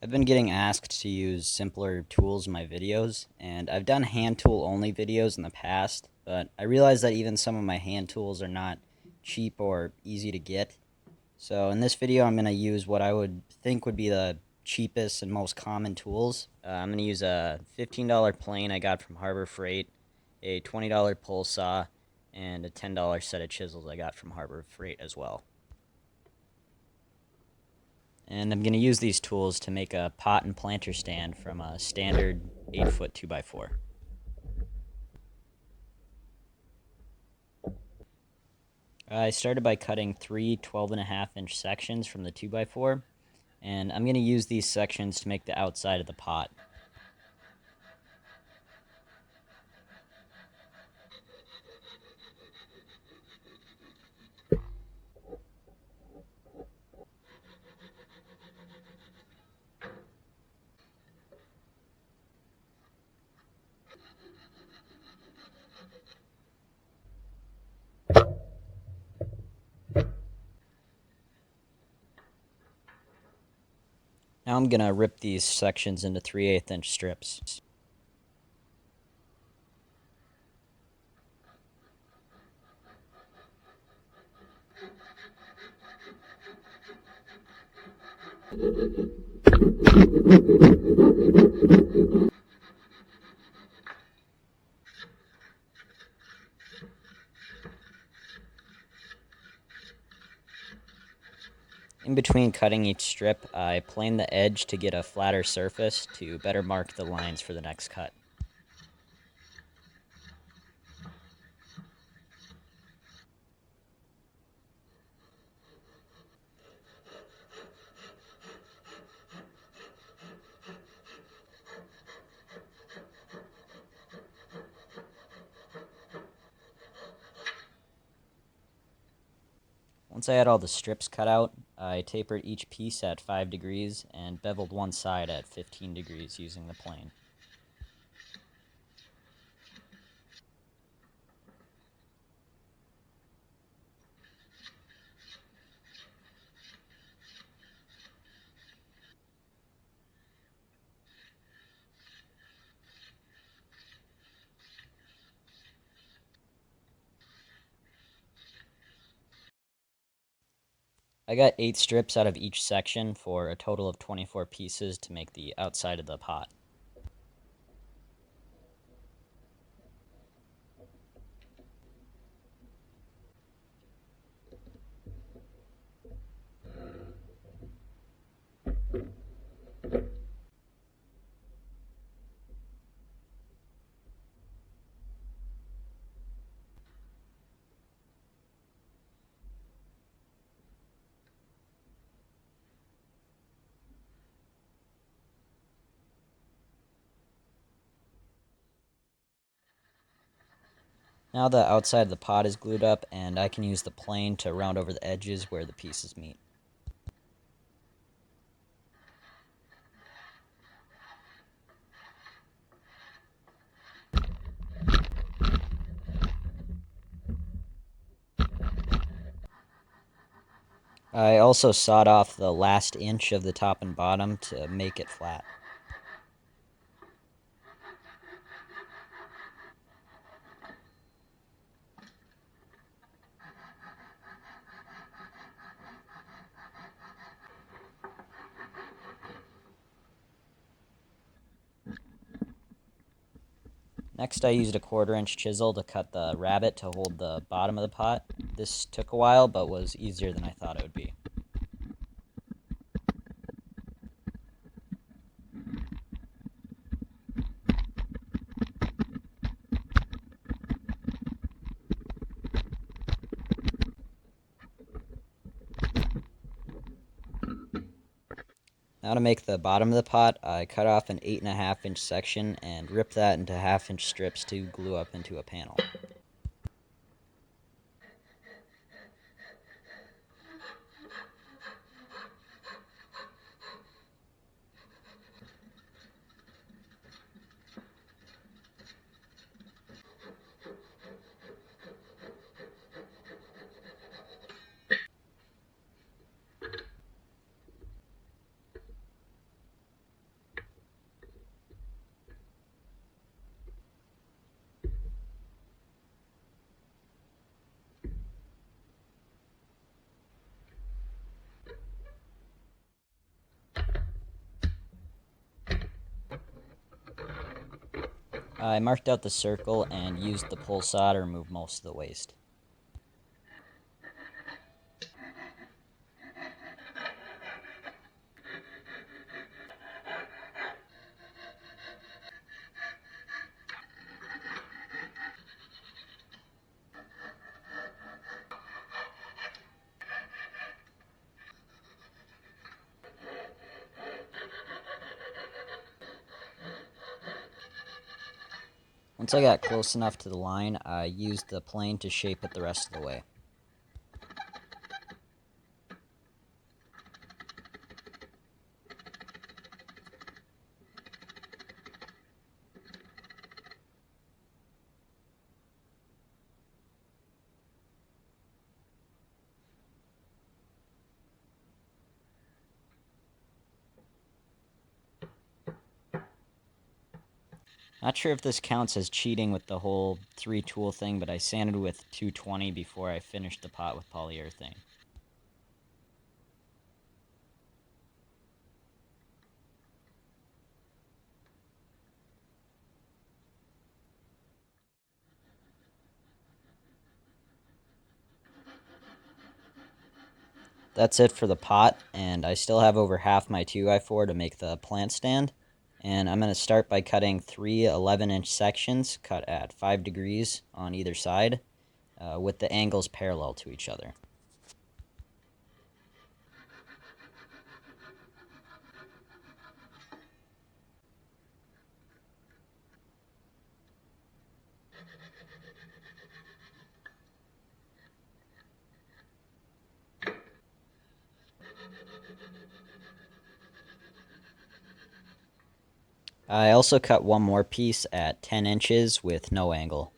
I've been getting asked to use simpler tools in my videos, and I've done hand tool only videos in the past, but I realized that even some of my hand tools are not cheap or easy to get. So in this video, I'm going to use what I would think would be the cheapest and most common tools. I'm going to use a $15 plane I got from Harbor Freight, a $20 pull saw, and a $10 set of chisels I got from Harbor Freight as well. And I'm going to use these tools to make a pot and planter stand from a standard 8-foot 2x4. I started by cutting three 12.5-inch sections from the 2x4, and I'm going to use these sections to make the outside of the pot. Now I'm going to rip these sections into 3/8-inch strips. In between cutting each strip, I plane the edge to get a flatter surface to better mark the lines for the next cut. Once I had all the strips cut out, I tapered each piece at 5 degrees and beveled one side at 15 degrees using the plane. I got 8 strips out of each section for a total of 24 pieces to make the outside of the pot. Now the outside of the pot is glued up, and I can use the plane to round over the edges where the pieces meet. I also sawed off the last inch of the top and bottom to make it flat. Next, I used a 1/4-inch chisel to cut the rabbet to hold the bottom of the pot. This took a while, but was easier than I thought it would be. Now to make the bottom of the pot, I cut off an 8.5-inch section and ripped that into 1/2-inch strips to glue up into a panel. I marked out the circle and used the pull saw to remove most of the waste. Once I got close enough to the line, I used the plane to shape it the rest of the way. Not sure if this counts as cheating with the whole 3-tool thing, but I sanded with 220 before I finished the pot with polyurethane. That's it for the pot, and I still have over half my 2x4 to make the plant stand. And I'm going to start by cutting 3 11-inch sections cut at 5 degrees on either side, with the angles parallel to each other. I also cut one more piece at 10 inches with no angle.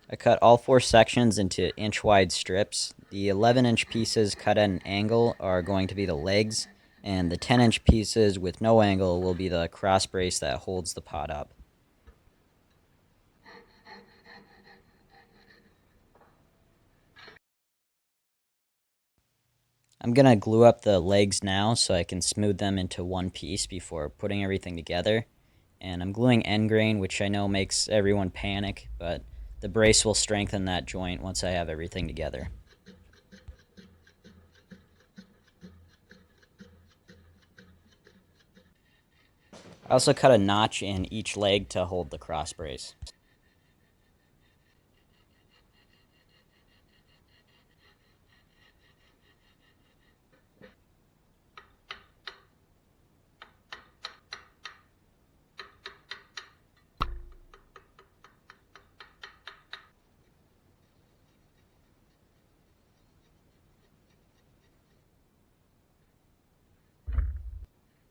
I cut all 4 sections into inch-wide strips. The 11-inch pieces cut at an angle are going to be the legs, and the 10-inch pieces with no angle will be the cross brace that holds the pot up. I'm going to glue up the legs now so I can smooth them into one piece before putting everything together. And I'm gluing end grain, which I know makes everyone panic, but the brace will strengthen that joint once I have everything together. I also cut a notch in each leg to hold the cross brace.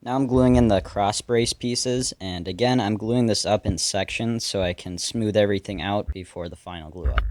Now I'm gluing in the cross brace pieces, and again I'm gluing this up in sections so I can smooth everything out before the final glue up.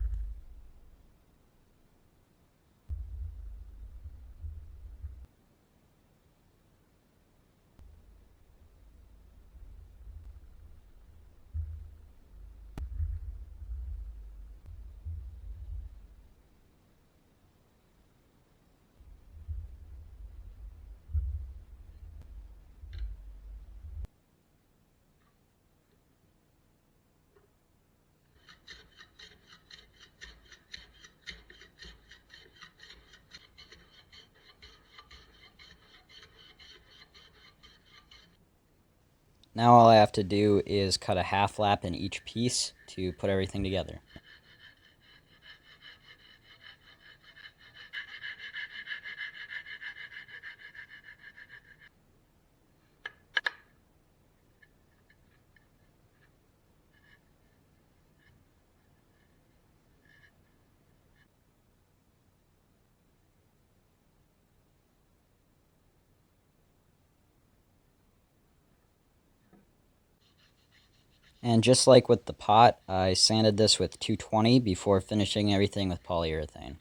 Now all I have to do is cut a half lap in each piece to put everything together. And just like with the pot, I sanded this with 220 before finishing everything with polyurethane.